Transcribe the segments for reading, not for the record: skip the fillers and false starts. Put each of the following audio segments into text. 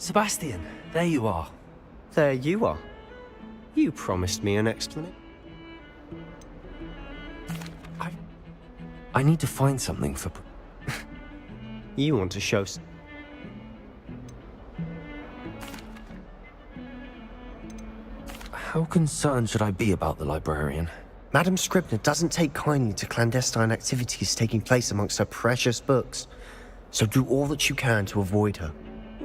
Sebastian, there you are. There you are. You promised me an explanation. I need to find something for... You want to show... How concerned should I be about the librarian? Madame Scribner doesn't take kindly to clandestine activities taking place amongst her precious books. So do all that you can to avoid her.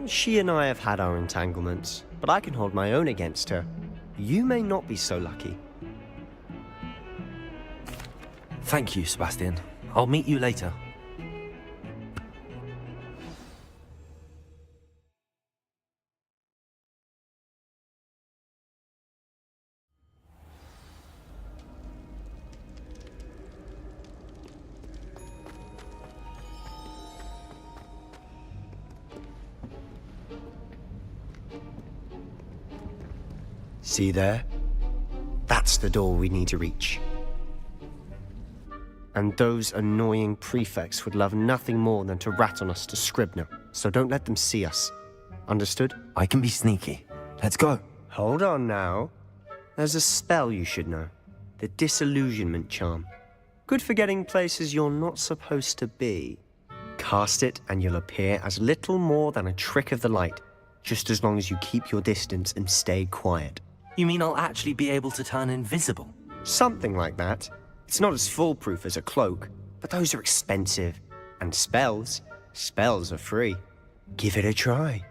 She and I have had our entanglements, but I can hold my own against her. You may not be so lucky. Thank you, Sebastian. I'll meet you later. See there? That's the door we need to reach. And those annoying prefects would love nothing more than to rat on us to Scribner, so don't let them see us. Understood? I can be sneaky. Let's go. Hold on now. There's a spell you should know. The Disillusionment Charm. Good for getting places you're not supposed to be. Cast it and you'll appear as little more than a trick of the light, just as long as you keep your distance and stay quiet. You mean I'll actually be able to turn invisible? Something like that. It's not as foolproof as a cloak, but those are expensive. And spells are free. Give it a try.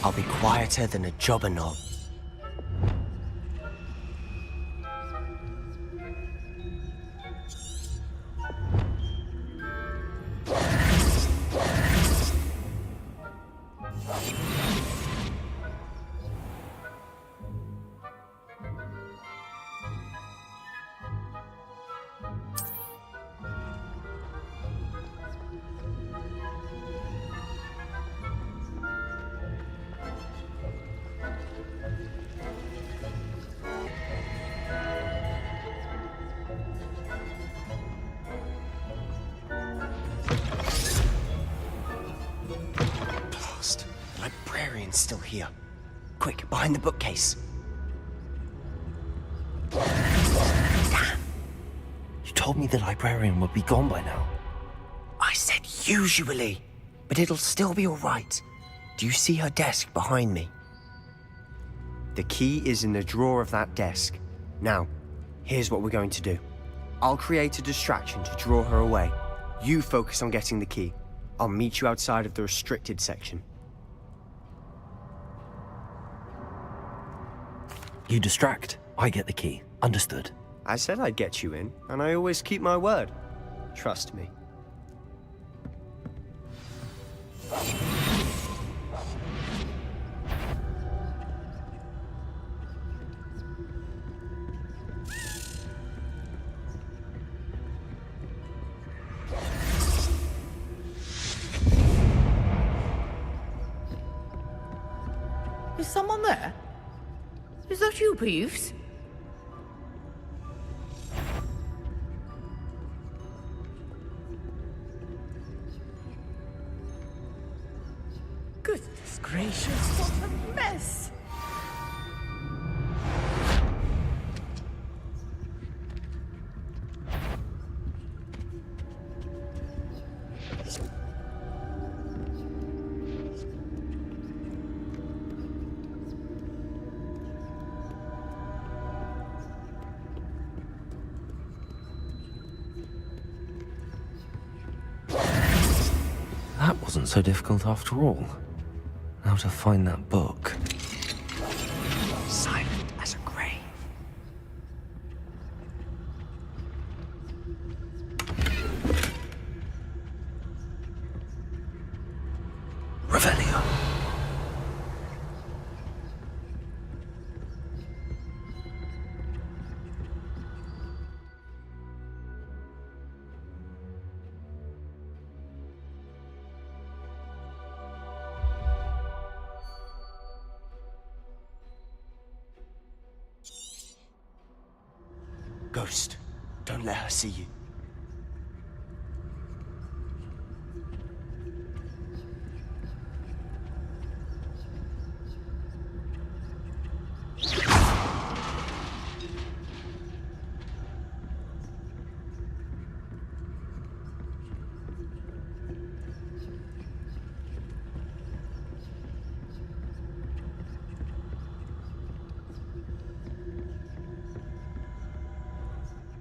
I'll be quieter than a jobber knob. Still here. Quick, behind the bookcase. Damn. You told me the librarian would be gone by now. I said usually, but it'll still be all right. Do you see her desk behind me? The key is in the drawer of that desk. Now, here's what we're going to do. I'll create a distraction to draw her away. You focus on getting the key. I'll meet you outside of the restricted section. You distract, I get the key. Understood. I said I'd get you in, and I always keep my word. Trust me. Is someone there? Is that you, Peeves? Goodness gracious, what a mess! That wasn't so difficult after all. How to find that book. Silent as a grave. ghost. Don't let her see you.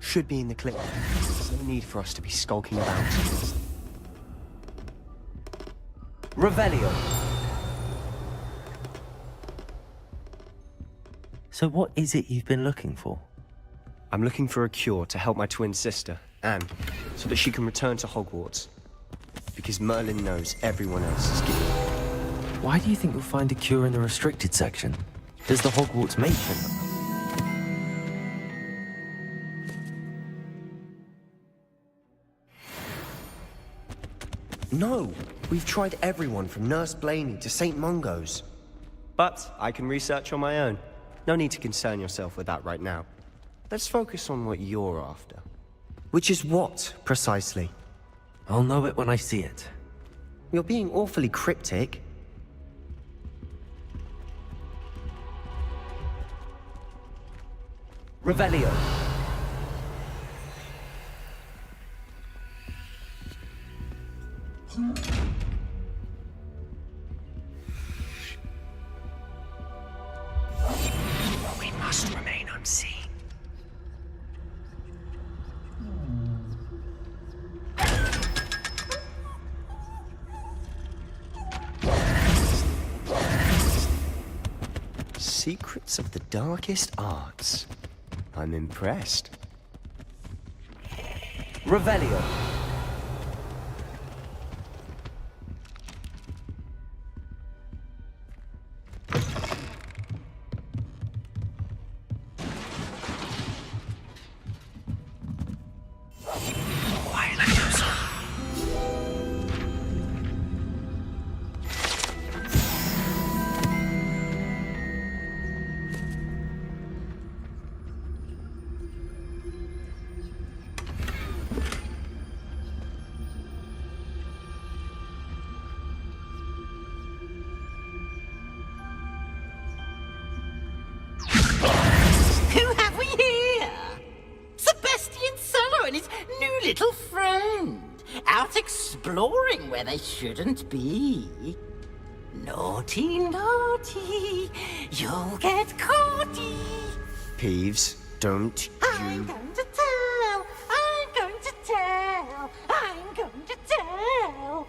Should be in the clip. There's no need for us to be skulking about. Revelio. So what is it you've been looking for? I'm looking for a cure to help my twin sister, Anne, so that she can return to Hogwarts. Because Merlin knows everyone else is giving up. Why do you think you'll find a cure in the restricted section? Does the Hogwarts matron? No, we've tried everyone from Nurse Blaney to St. Mungo's. But I can research on my own. No need to concern yourself with that right now. Let's focus on what you're after. Which is what, precisely? I'll know it when I see it. You're being awfully cryptic. Revelio. We must remain unseen. Secrets of the darkest arts. I'm impressed. Revelio. Who have we here? Sebastian Sallow and his new little friend. Out exploring where they shouldn't be. Naughty, naughty. You'll get caughty. Peeves, don't I'm you... going to tell. I'm going to tell. I'm going to tell.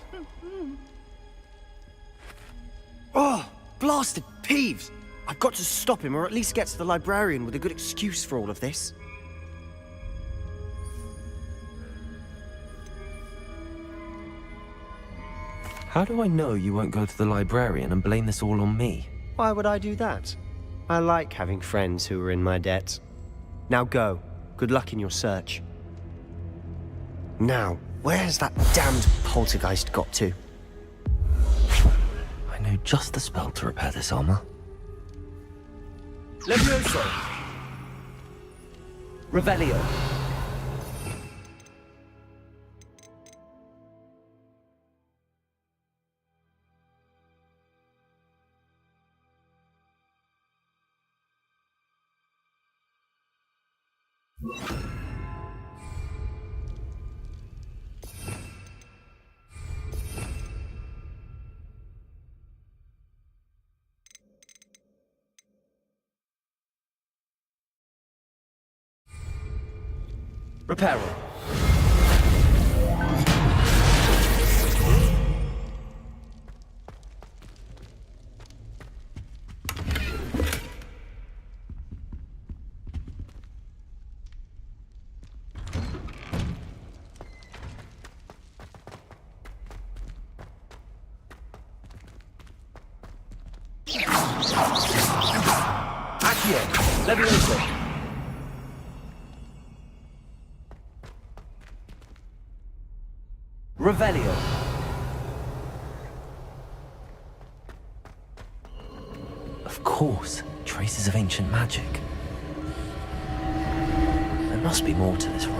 Oh, blasted Peeves! I've got to stop him, or at least get to the librarian with a good excuse for all of this. How do I know you won't go to the librarian and blame this all on me? Why would I do that? I like having friends who are in my debt. Now go. Good luck in your search. Now, where's that damned poltergeist got to? I know just the spell to repair this armor. Levioso! Revelio. Reparo. Accio. Levioso. Revelio. Of course, traces of ancient magic. And There must be more to this room.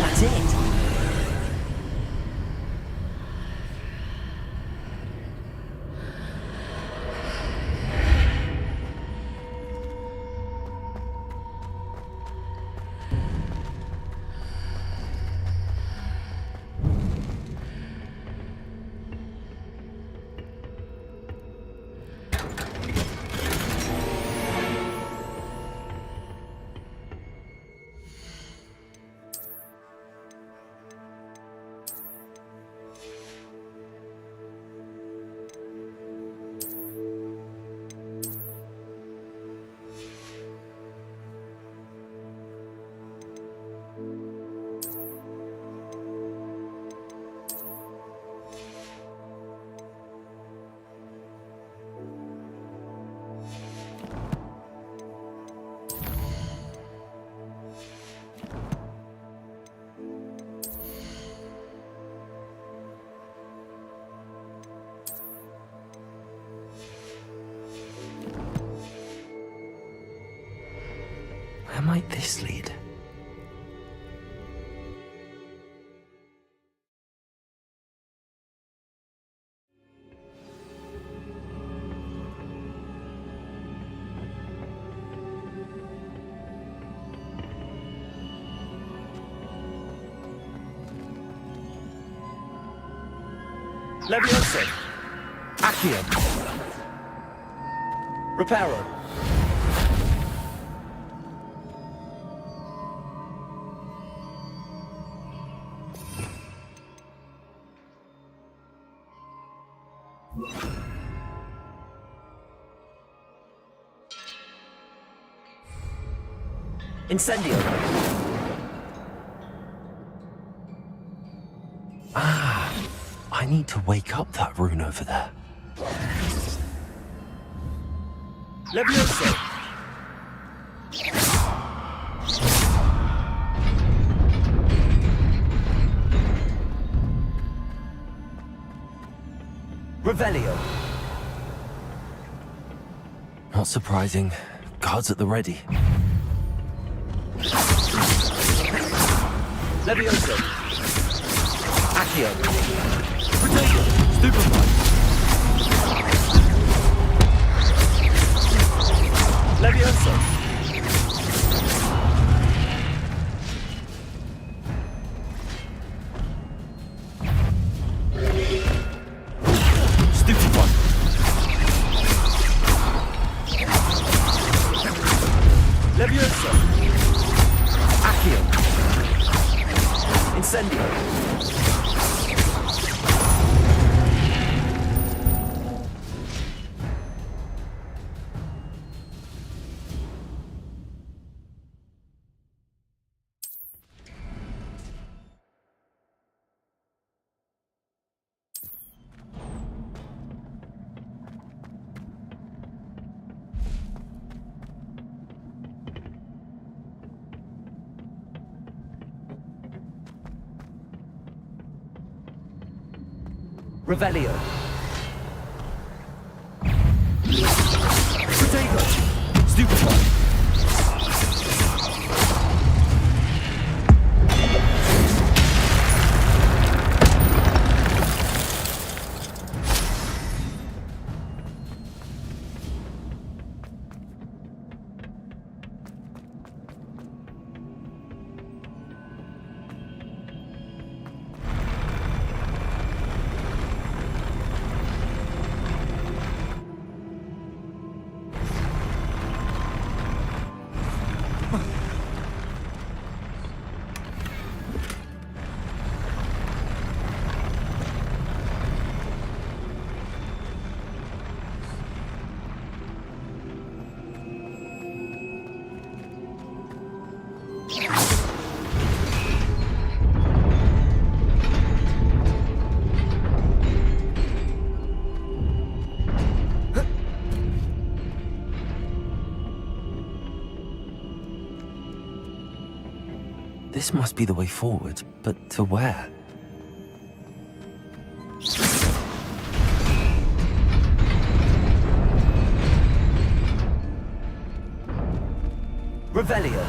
That's it. Where might this lead? Leviosa. Accio. Reparo. Incendio. I need to wake up that rune over there. Leviosa. Revelio. Not surprising. Guards at the ready. Leviosa. Accio. Protego. Stupefy. Leviosa. Stupefy. Leviosa. Accio. Incendio. Revelio. Protego. Stupefy. This must be the way forward, but to where? Revelio.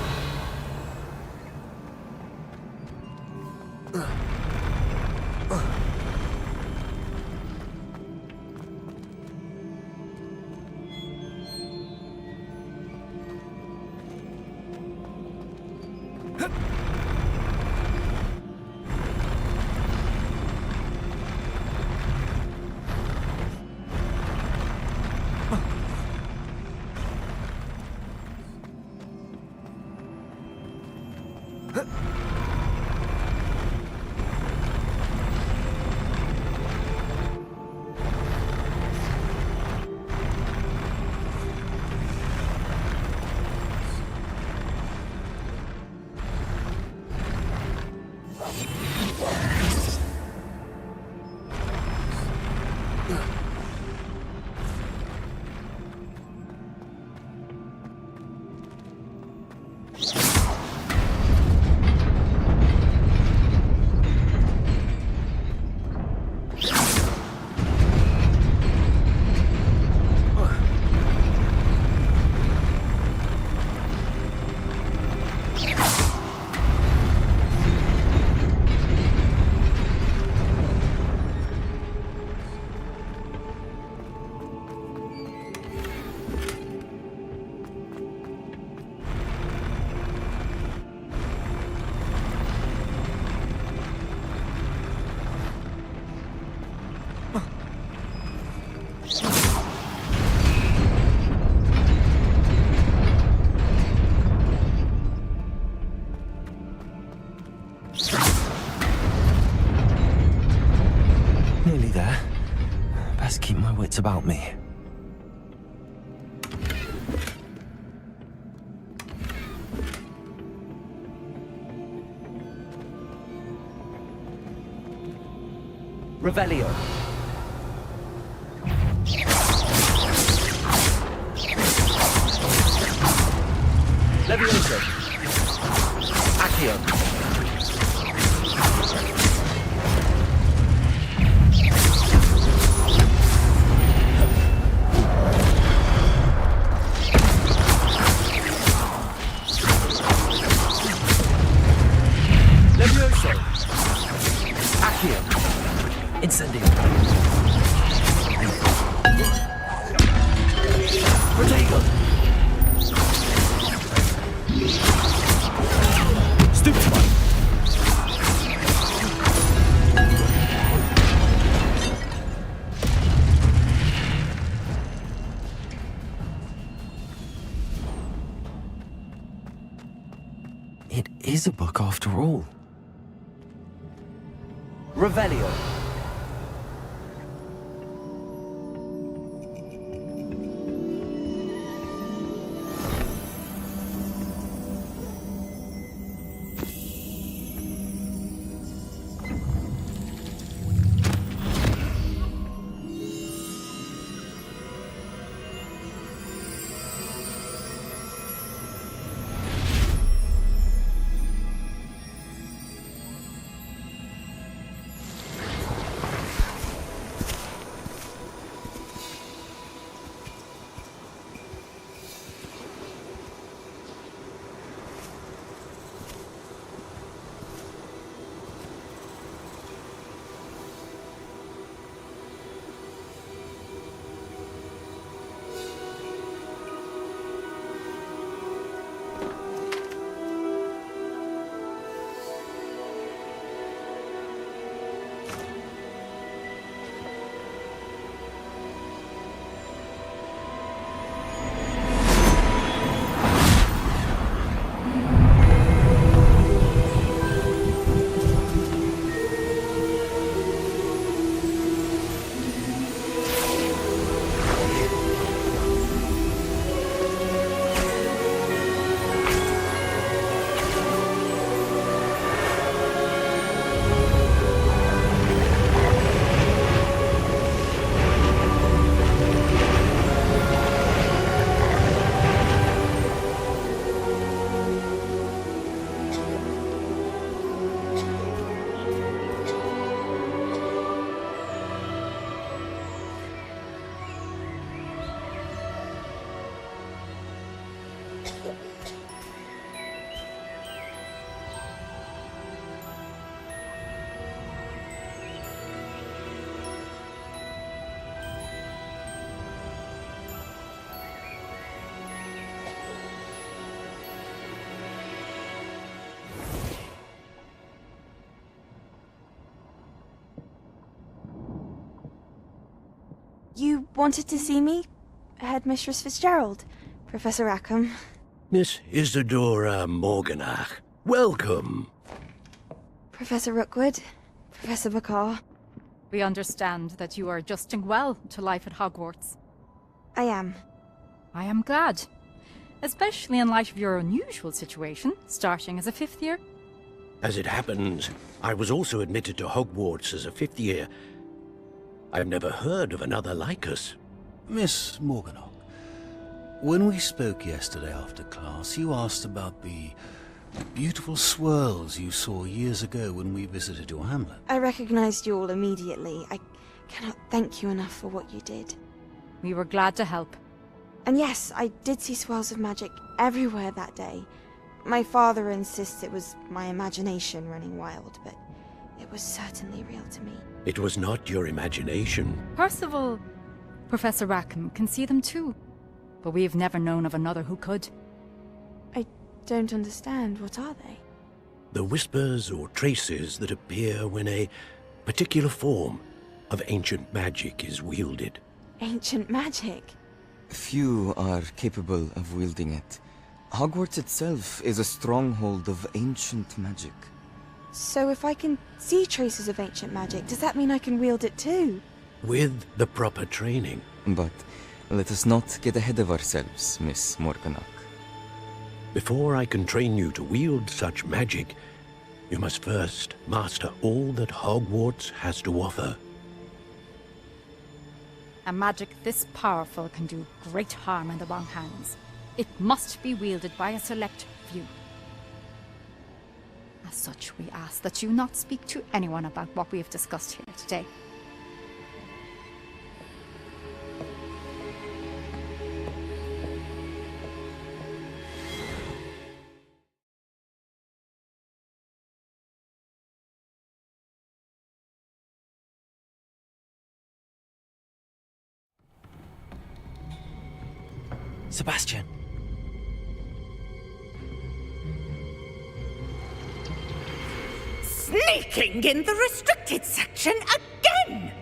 Nearly there. Best keep my wits about me. Revelio. Levioso. Accio. Levioso. Accio. Incendio. Protego. Stupefy. It is a book after all. Revelio. You wanted to see me? Headmistress Fitzgerald, Professor Rackham. Miss Isadora Morganach, welcome. Professor Rookwood, Professor Bakar. We understand that you are adjusting well to life at Hogwarts. I am. I am glad. Especially in light of your unusual situation, starting as a 5th year. As it happens, I was also admitted to Hogwarts as a 5th year. I've never heard of another like us. Miss Morganach, when we spoke yesterday after class, you asked about the beautiful swirls you saw years ago when we visited your hamlet. I recognized you all immediately. I cannot thank you enough for what you did. We were glad to help. And yes, I did see swirls of magic everywhere that day. My father insists it was my imagination running wild, but it was certainly real to me. It was not your imagination. Percival, Professor Rackham can see them too. But we've never known of another who could. I don't understand. What are they? The whispers or traces that appear when a particular form of ancient magic is wielded. Ancient magic? Few are capable of wielding it. Hogwarts itself is a stronghold of ancient magic. So if I can see traces of ancient magic, does that mean I can wield it too? With the proper training. But let us not get ahead of ourselves, Miss Morganach. Before I can train you to wield such magic, you must first master all that Hogwarts has to offer. A magic this powerful can do great harm in the wrong hands. It must be wielded by a select few. As such, we ask that you not speak to anyone about what we have discussed here today. Sebastian. Sneaking in the restricted section again!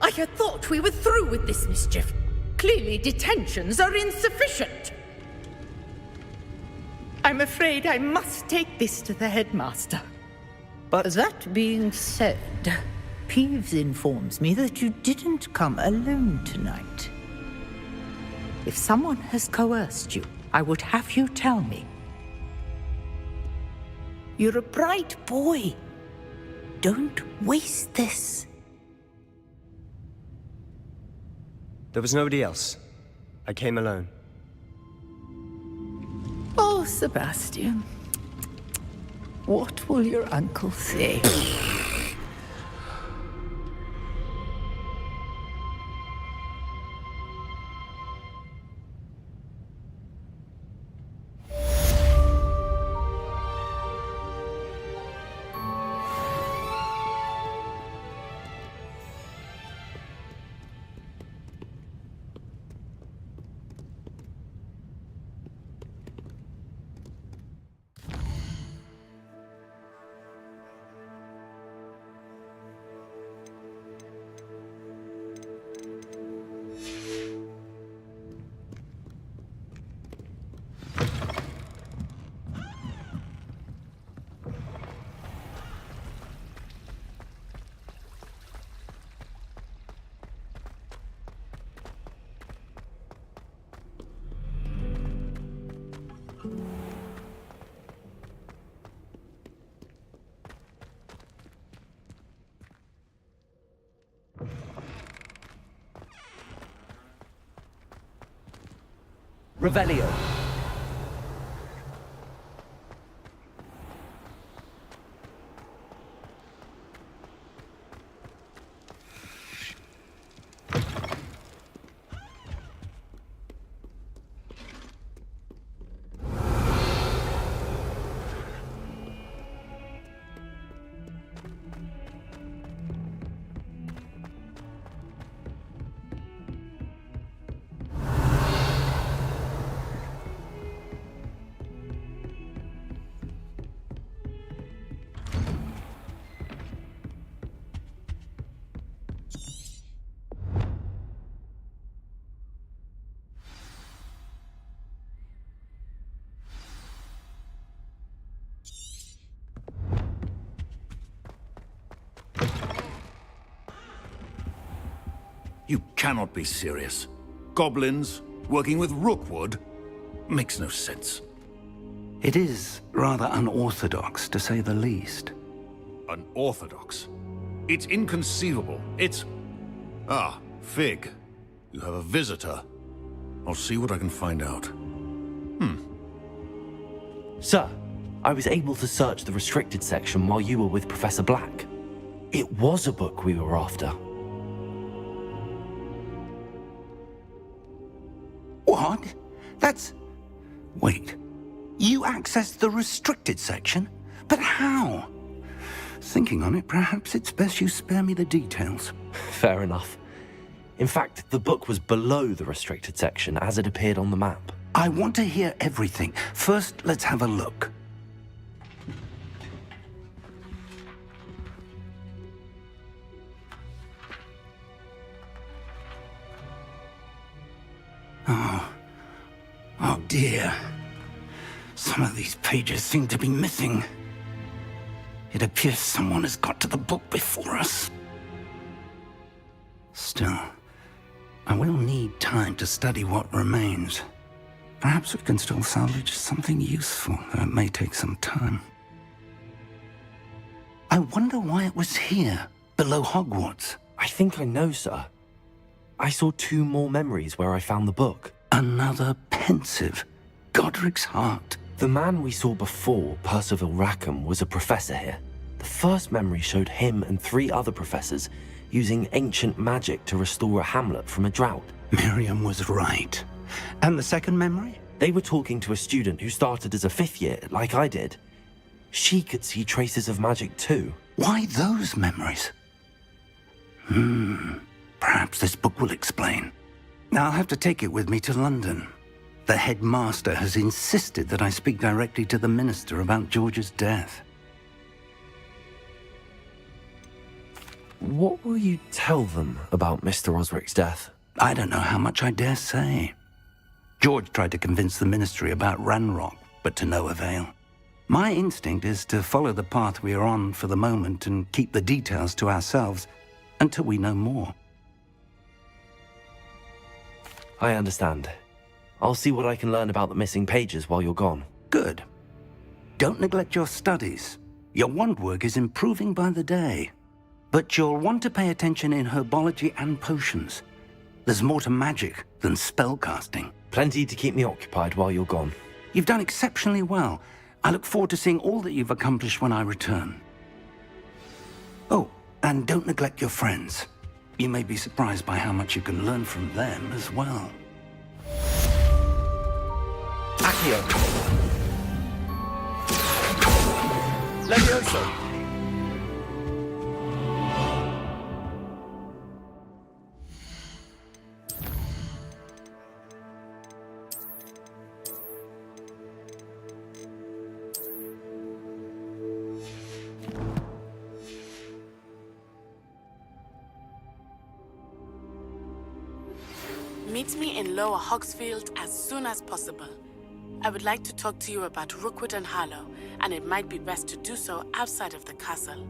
I had thought we were through with this mischief. Clearly detentions are insufficient. I'm afraid I must take this to the headmaster. But that being said, Peeves informs me that you didn't come alone tonight. If someone has coerced you, I would have you tell me. You're a bright boy. Don't waste this. There was nobody else. I came alone. Oh, Sebastian. What will your uncle say? Revelio. You cannot be serious. Goblins working with Rookwood? Makes no sense. It is rather unorthodox, to say the least. Unorthodox? It's inconceivable. It's... Ah, Fig. You have a visitor. I'll see what I can find out. Sir, I was able to search the restricted section while you were with Professor Black. It was a book we were after. What? That's... Wait. You accessed the restricted section? But how? Thinking on it, perhaps it's best you spare me the details. Fair enough. In fact, the book was below the restricted section as it appeared on the map. I want to hear everything. First, let's have a look. Oh dear. Some of these pages seem to be missing. It appears someone has got to the book before us. Still, I will need time to study what remains. Perhaps we can still salvage something useful, though it may take some time. I wonder why it was here, below Hogwarts. I think I know, sir. I saw 2 more memories where I found the book. Another pensive. Godric's heart. The man we saw before, Percival Rackham, was a professor here. The first memory showed him and 3 other professors using ancient magic to restore a hamlet from a drought. Miriam was right. And the second memory? They were talking to a student who started as a 5th year, like I did. She could see traces of magic too. Why those memories? Perhaps this book will explain. Now I'll have to take it with me to London. The headmaster has insisted that I speak directly to the minister about George's death. What will you tell them about Mr. Osric's death? I don't know how much I dare say. George tried to convince the ministry about Ranrock, but to no avail. My instinct is to follow the path we are on for the moment and keep the details to ourselves until we know more. I understand. I'll see what I can learn about the missing pages while you're gone. Good. Don't neglect your studies. Your wand work is improving by the day. But you'll want to pay attention in herbology and potions. There's more to magic than spellcasting. Plenty to keep me occupied while you're gone. You've done exceptionally well. I look forward to seeing all that you've accomplished when I return. Oh, and don't neglect your friends. You may be surprised by how much you can learn from them as well. Accio. Levioso. Meet me in Lower Hogsfield as soon as possible. I would like to talk to you about Rookwood and Harlow, and it might be best to do so outside of the castle.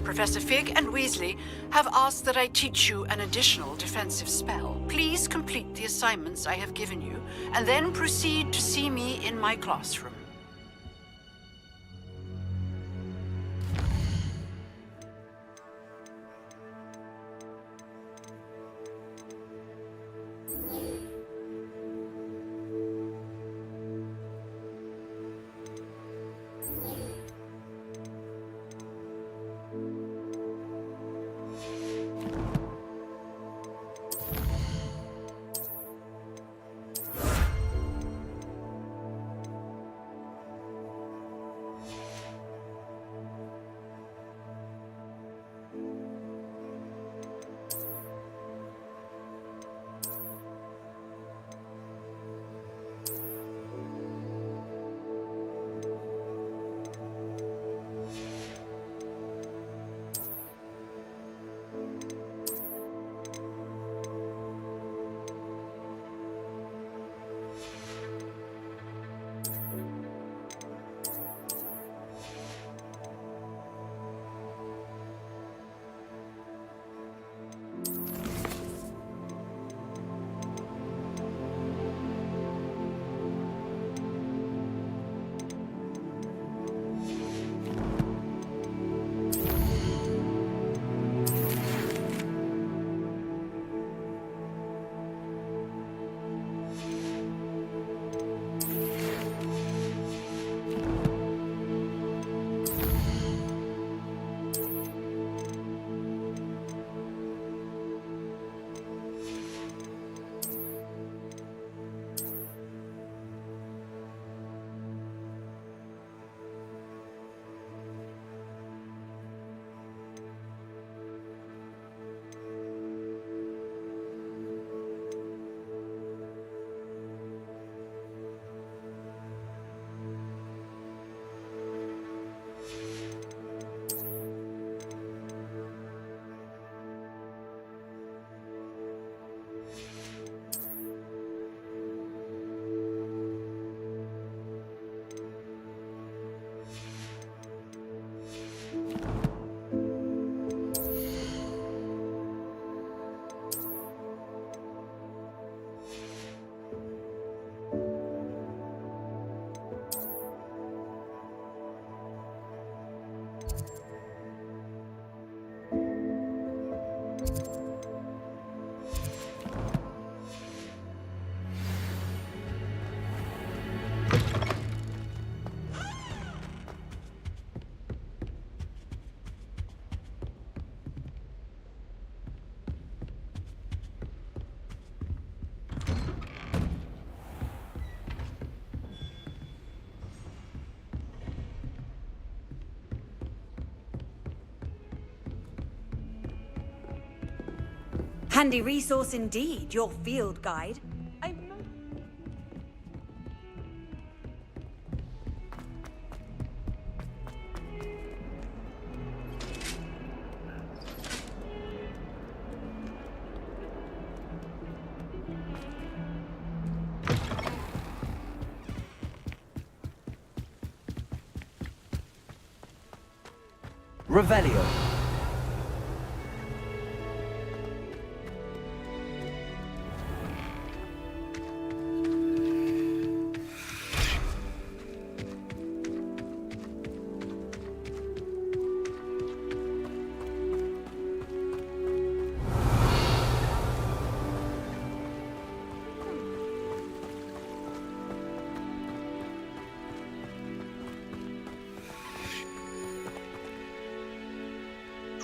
Professor Fig and Weasley have asked that I teach you an additional defensive spell. Please complete the assignments I have given you, and then proceed to see me in my classroom. Handy resource indeed, your field guide. Revelio.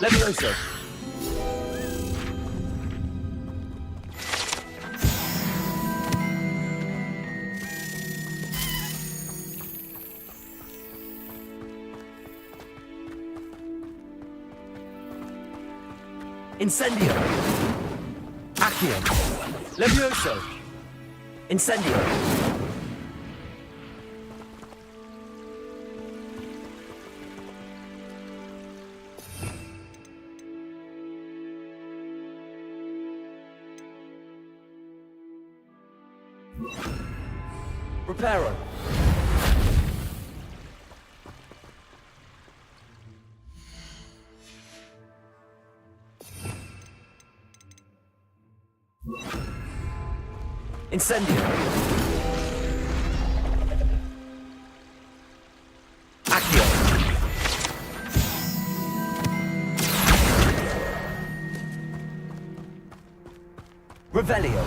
Levioso. Incendio. Accio. Levioso. Incendio. Reparo. Incendio. Accio. Revelio.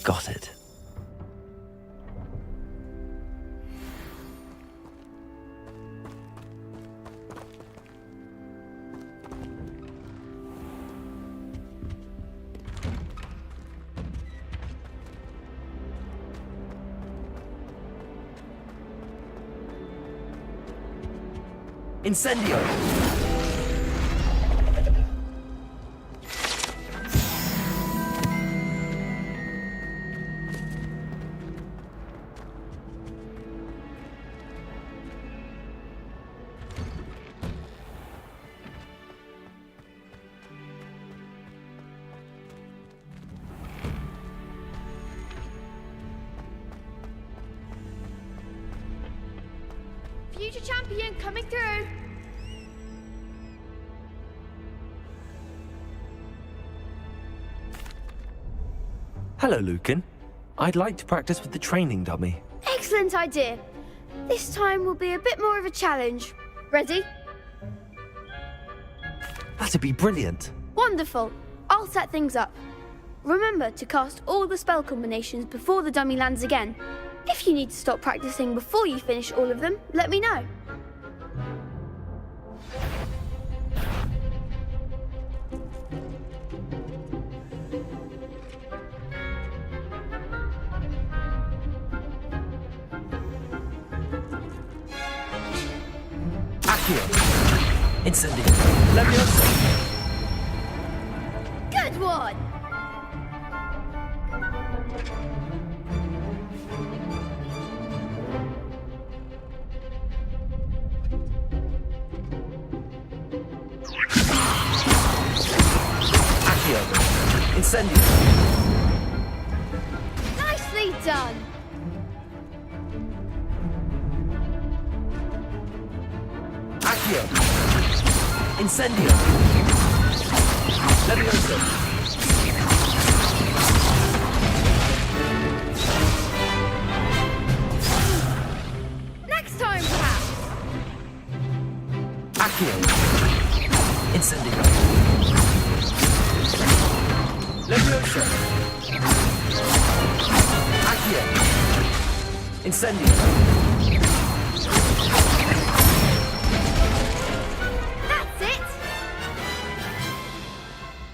Got it. Incendio. Future champion coming through. Hello, Lucan. I'd like to practice with the training dummy. Excellent idea. This time will be a bit more of a challenge. Ready? That'd be brilliant. Wonderful. I'll set things up. Remember to cast all the spell combinations before the dummy lands again. If you need to stop practicing before you finish all of them, let me know. Accio. Incendio. Levioso. Good one! Incendio. Nicely done! Accio. Incendio. Levioso. Incendio! That's it!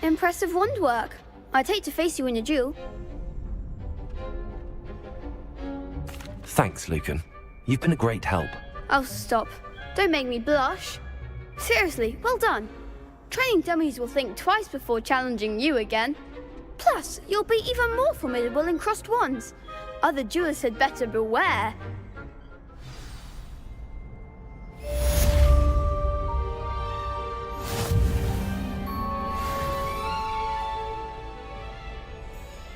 Impressive wand work. I'd hate to face you in a duel. Thanks, Lucan. You've been a great help. Oh, stop. Don't make me blush. Seriously, well done. Training dummies will think twice before challenging you again. Plus, you'll be even more formidable in crossed wands. Other duelists had better beware.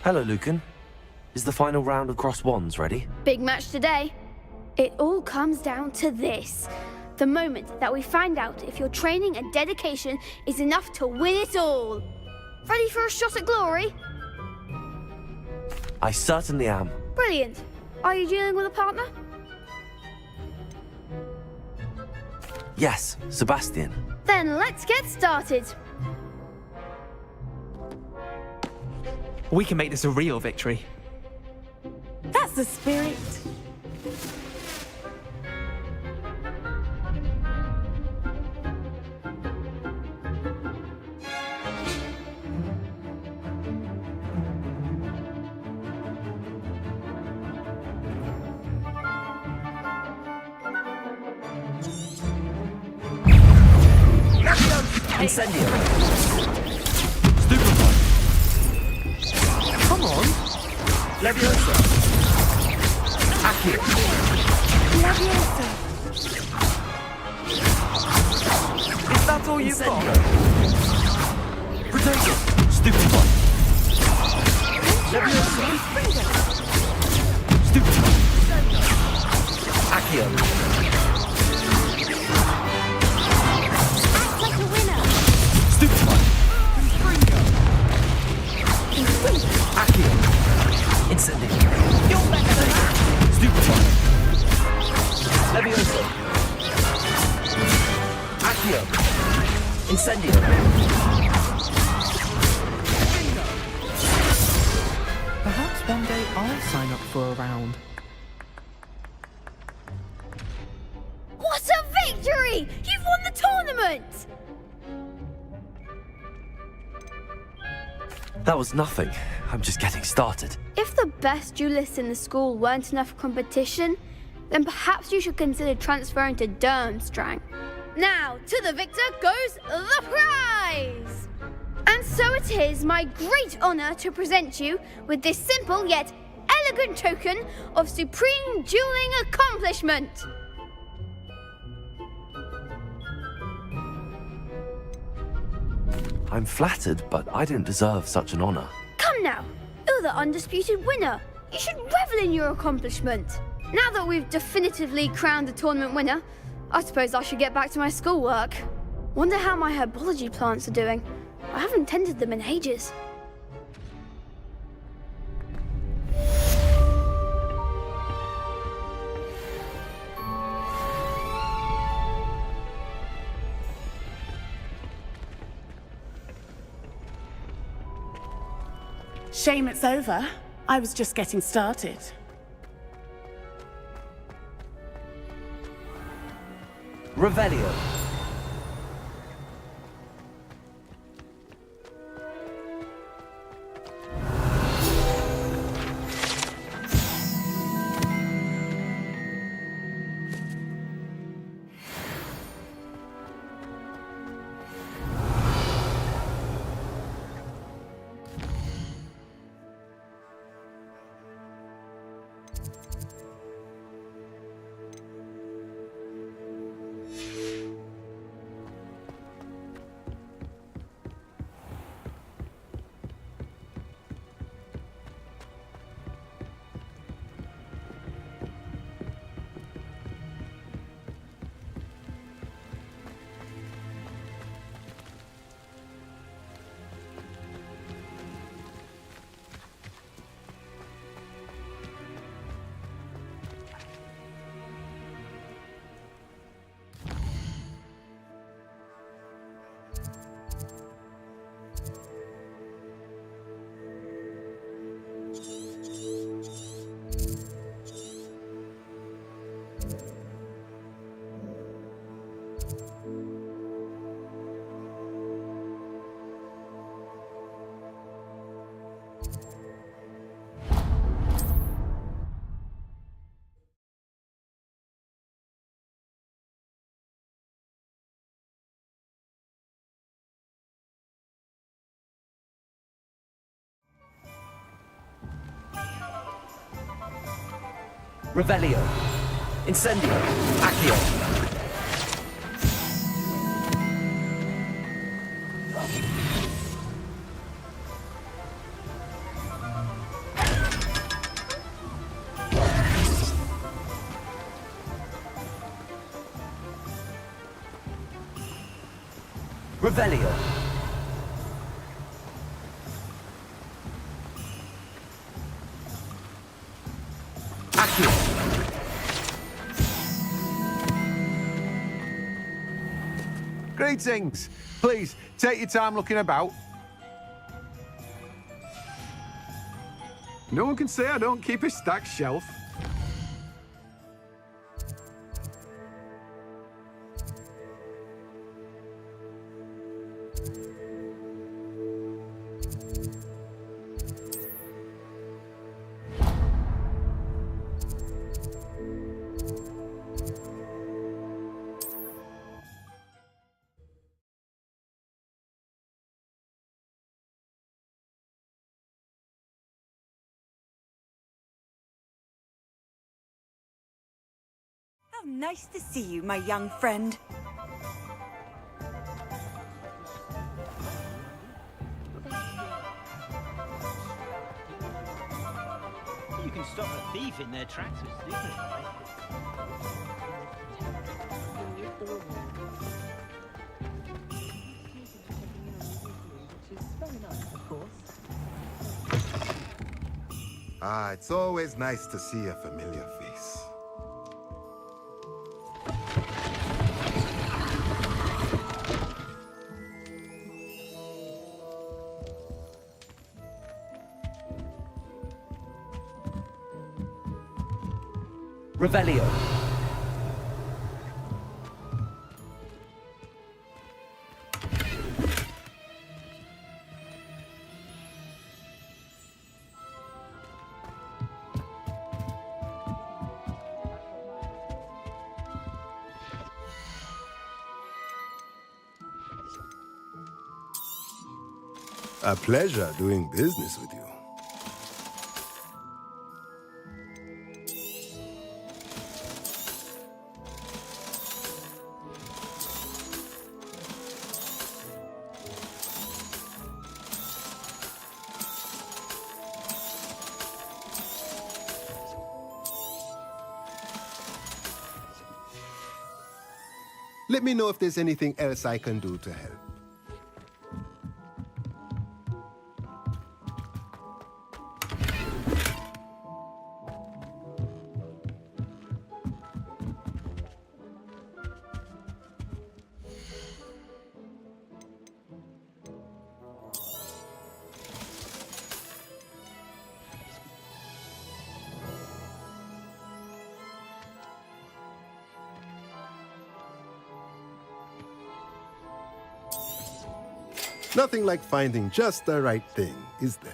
Hello, Lucan. Is the final round of crossed wands ready? Big match today. It all comes down to this. The moment that we find out if your training and dedication is enough to win it all. Ready for a shot at glory? I certainly am. Brilliant. Are you dealing with a partner? Yes, Sebastian. Then let's get started. We can make this a real victory. That's the spirit. Incendio! Stupefy! Come on! Leviosa! Accio! Leviosa. Is that all you've got? Protego! Stupefy! Leviosa! Stupefy! Accio! Stupefy! Accio! Incendio! You're better than that. Stupefy! Leviosa! Accio! Incendio! Perhaps one day I'll sign up for a round. What a victory! You've won the tournament! That was nothing. I'm just getting started. If the best duelists in the school weren't enough for competition, then perhaps you should consider transferring to Durmstrang. Now, to the victor goes the prize! And so it is my great honor to present you with this simple yet elegant token of supreme dueling accomplishment. I'm flattered, but I don't deserve such an honor. Come now, you're the undisputed winner. You should revel in your accomplishment. Now that we've definitively crowned the tournament winner, I suppose I should get back to my schoolwork. Wonder how my herbology plants are doing. I haven't tended them in ages. Shame it's over. I was just getting started. Revelio. Revelio. Incendio. Accio. Revelio. Accio. Greetings. Please, take your time looking about. No one can say I don't keep a stacked shelf. How nice to see you, my young friend. You can stop a thief in their tracks with stupid. Ah, it's always nice to see a familiar face. Revelio. A pleasure doing business with you. Let me know if there's anything else I can do to help. Nothing like finding just the right thing, is there?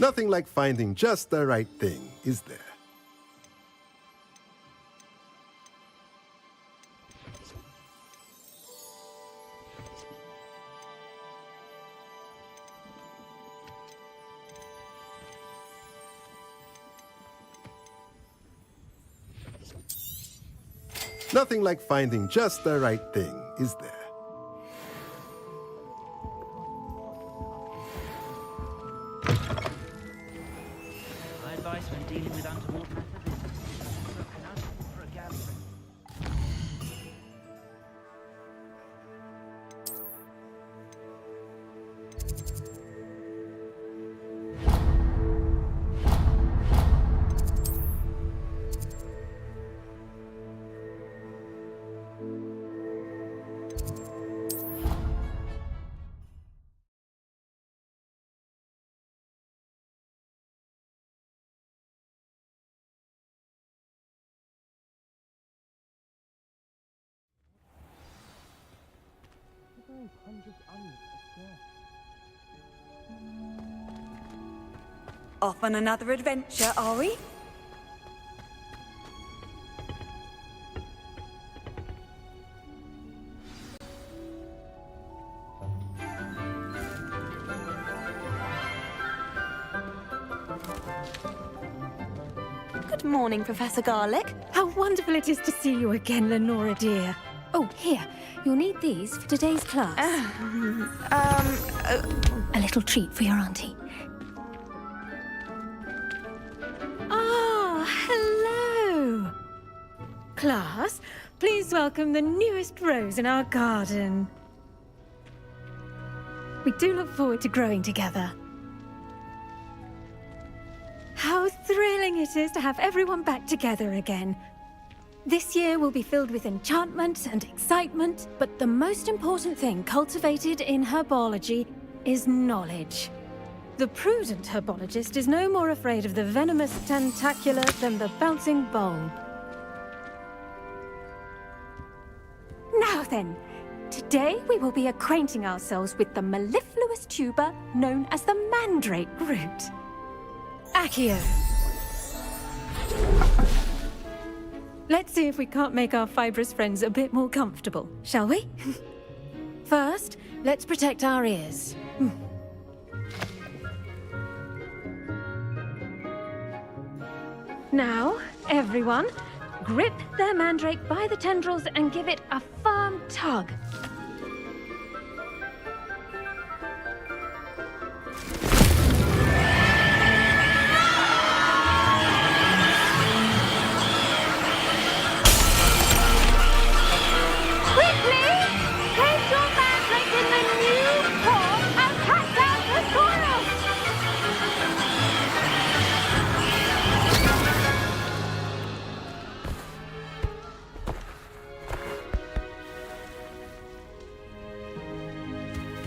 Nothing like finding just the right thing, is there? Nothing like finding just the right thing, is there? My advice when dealing with untoward methods is broken up for a gathering. Off on another adventure, are we? Good morning, Professor Garlick. How wonderful it is to see you again, Lenora dear. Oh, here. You'll need these for today's class. A little treat for your auntie. Ah, hello. Class, please welcome the newest rose in our garden. We do look forward to growing together. How thrilling it is to have everyone back together again. This year will be filled with enchantment and excitement, but the most important thing cultivated in herbology is knowledge. The prudent herbologist is no more afraid of the venomous tentacula than the bouncing bulb. Now then, today we will be acquainting ourselves with the mellifluous tuber known as the mandrake root. Accio. Let's see if we can't make our fibrous friends a bit more comfortable, shall we? First, let's protect our ears. Now, everyone, grip their mandrake by the tendrils and give it a firm tug.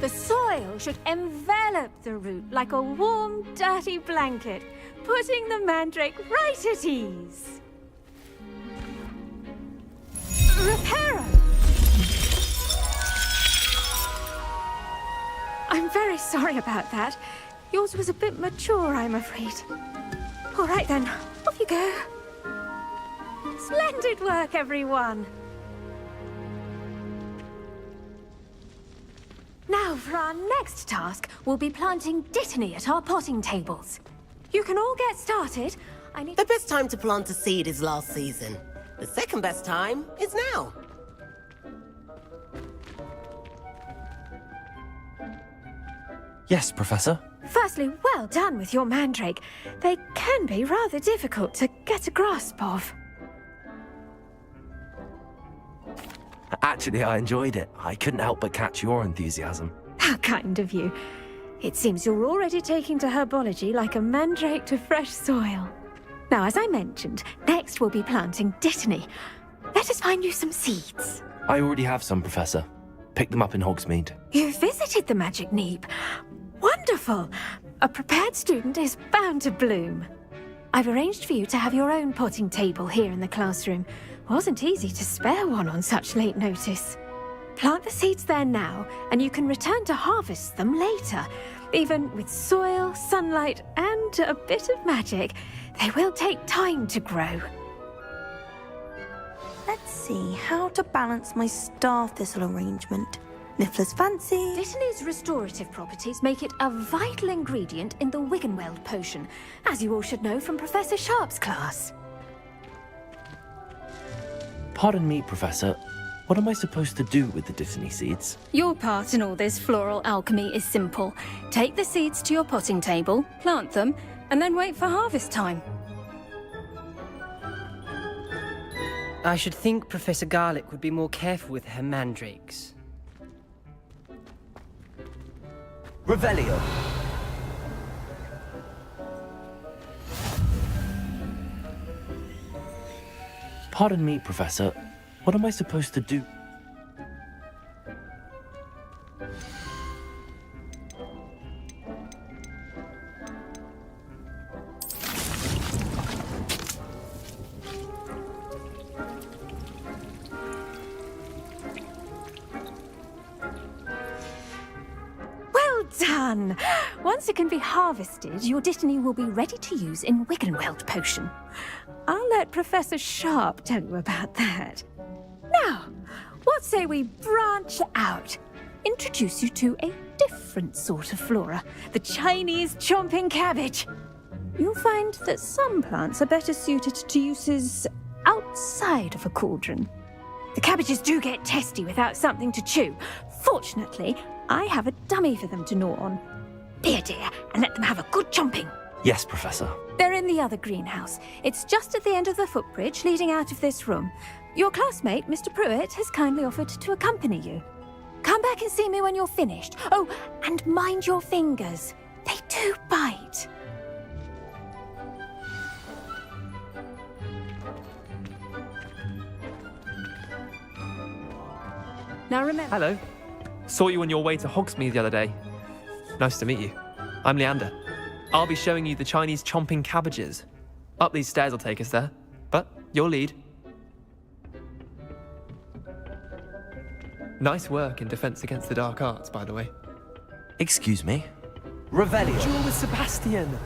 The soil should envelop the root like a warm, dirty blanket, putting the mandrake right at ease. Reparo! I'm very sorry about that. Yours was a bit mature, I'm afraid. All right then, off you go. Splendid work, everyone! Now, for our next task, we'll be planting dittany at our potting tables. You can all get started. The best time to plant a seed is last season. The second best time is now. Yes, Professor. Firstly, well done with your mandrake. They can be rather difficult to get a grasp of. Actually, I enjoyed it. I couldn't help but catch your enthusiasm. How kind of you. It seems you're already taking to herbology like a mandrake to fresh soil. Now, as I mentioned, next we'll be planting dittany. Let us find you some seeds. I already have some, Professor. Picked them up in Hogsmeade. You visited the Magic Neep. Wonderful! A prepared student is bound to bloom. I've arranged for you to have your own potting table here in the classroom. Wasn't easy to spare one on such late notice. Plant the seeds there now, and you can return to harvest them later. Even with soil, sunlight, and a bit of magic, they will take time to grow. Let's see how to balance my star thistle arrangement. Niffler's fancy. Dittany's restorative properties make it a vital ingredient in the Wiggenweld potion, as you all should know from Professor Sharp's class. Pardon me, Professor. What am I supposed to do with the Dittany seeds? Your part in all this floral alchemy is simple. Take the seeds to your potting table, plant them, and then wait for harvest time. I should think Professor Garlick would be more careful with her mandrakes. Revelio. Pardon me, Professor. What am I supposed to do? Well done! Once it can be harvested, your Dittany will be ready to use in Wiggenweld potion. I'll let Professor Sharp tell you about that. Now, what say we branch out? Introduce you to a different sort of flora, the Chinese chomping cabbage. You'll find that some plants are better suited to uses outside of a cauldron. The cabbages do get testy without something to chew. Fortunately, I have a dummy for them to gnaw on. Be a dear and let them have a good chomping. Yes, Professor. They're in the other greenhouse. It's just at the end of the footbridge leading out of this room. Your classmate, Mr. Pruitt, has kindly offered to accompany you. Come back and see me when you're finished. Oh, and mind your fingers. They do bite. Now remember... Hello. Saw you on your way to Hogsmeade the other day. Nice to meet you. I'm Leander. I'll be showing you the Chinese chomping cabbages. Up these stairs will take us there, but you'll lead. Nice work in Defense Against the Dark Arts, by the way. Excuse me? Revelio. Duel with Sebastian!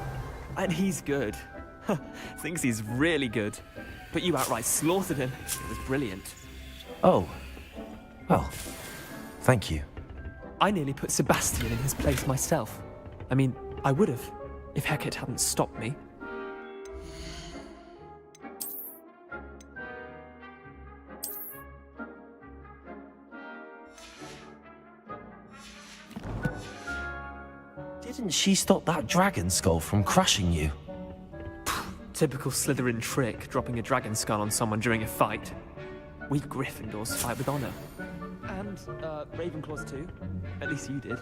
And he's good. Thinks he's really good. But you outright slaughtered him. It was brilliant. Oh. Well, thank you. I nearly put Sebastian in his place myself. I mean, I would have, if Hecate hadn't stopped me. Didn't she stop that dragon skull from crushing you? Typical Slytherin trick, dropping a dragon skull on someone during a fight. We Gryffindors fight with honor. And, Ravenclaws too. At least you did.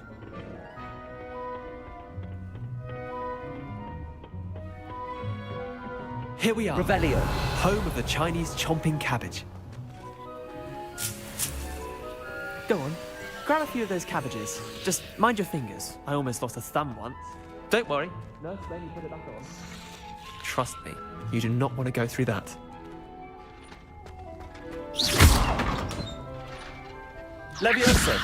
Here we are. Revelio. Home of the Chinese chomping cabbage. Go on. Grab a few of those cabbages. Just mind your fingers. I almost lost a thumb once. Don't worry. No, then you put it back on. Trust me, you do not want to go through that. Leviosa.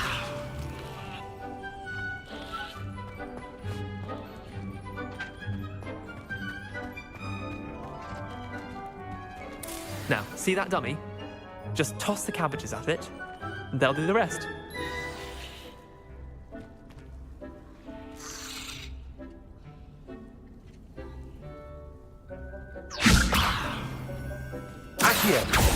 Now, see that dummy? Just toss the cabbages at it, and they'll do the rest. Accio.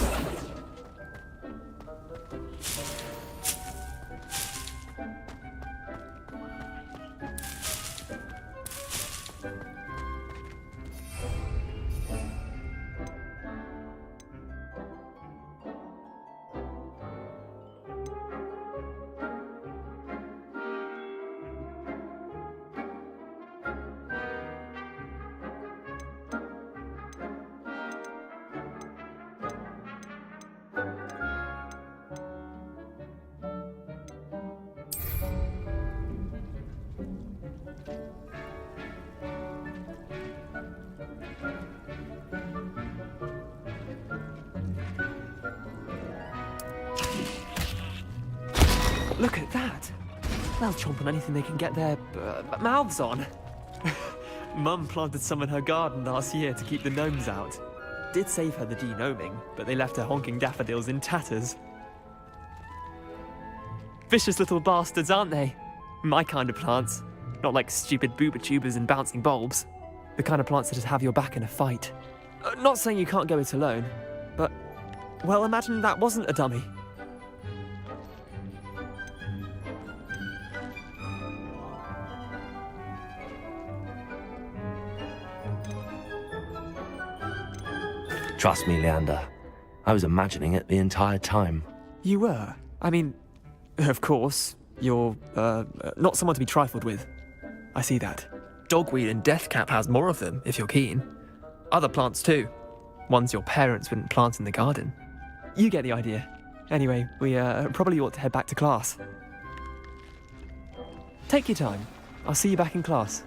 Look at that! They'll chomp on anything they can get their mouths on. Mum planted some in her garden last year to keep the gnomes out. Did save her the de-gnoming, but they left her honking daffodils in tatters. Vicious little bastards, aren't they? My kind of plants. Not like stupid booba tubers and bouncing bulbs. The kind of plants that just have your back in a fight. Not saying you can't go it alone, but Well, imagine that wasn't a dummy. Trust me, Leander. I was imagining it the entire time. You were? I mean, of course, you're, not someone to be trifled with. I see that. Dogweed and deathcap has more of them, if you're keen. Other plants too. Ones your parents wouldn't plant in the garden. You get the idea. Anyway, we probably ought to head back to class. Take your time. I'll see you back in class.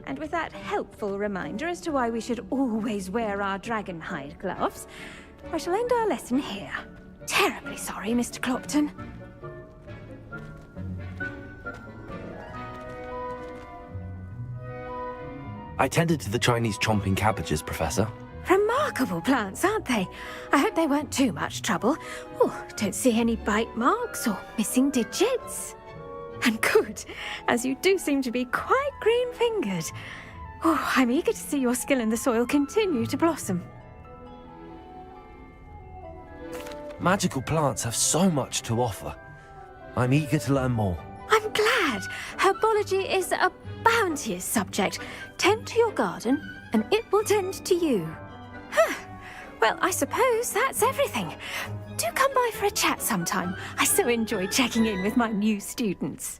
And with that helpful reminder as to why we should always wear our dragon hide gloves, I shall end our lesson here. Terribly sorry, Mr. Clopton. I tended to the Chinese chomping cabbages, Professor. Remarkable plants, aren't they? I hope they weren't too much trouble. Oh, don't see any bite marks or missing digits. And good, as you do seem to be quite green-fingered. Oh, I'm eager to see your skill in the soil continue to blossom. Magical plants have so much to offer. I'm eager to learn more. I'm glad. Herbology is a bounteous subject. Tend to your garden, and it will tend to you. Huh. Well, I suppose that's everything. Do come by for a chat sometime. I so enjoy checking in with my new students.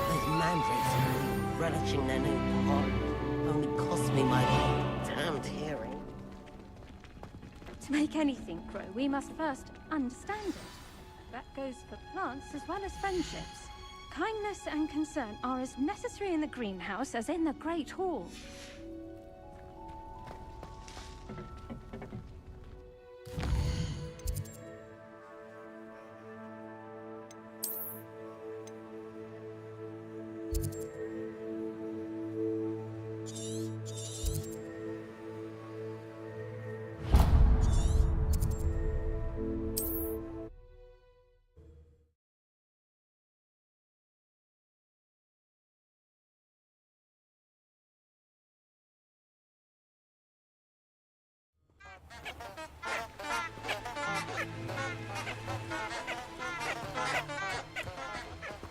Those mandrakes relishing their new pot only cost me my damned hearing. To make anything grow, we must first understand it. That goes for plants as well as friendships. Kindness and concern are as necessary in the greenhouse as in the Great Hall.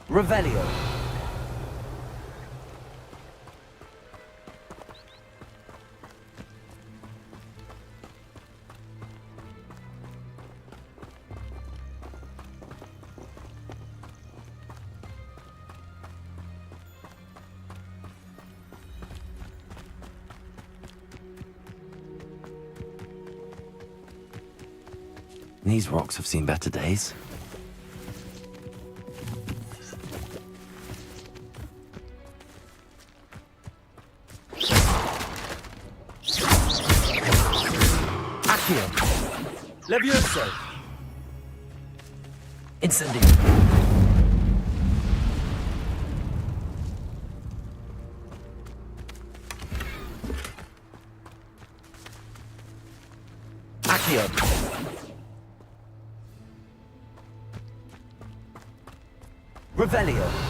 Revelio. These rocks have seen better days. Accio. Levioso. Incendio. Accio. Revelio.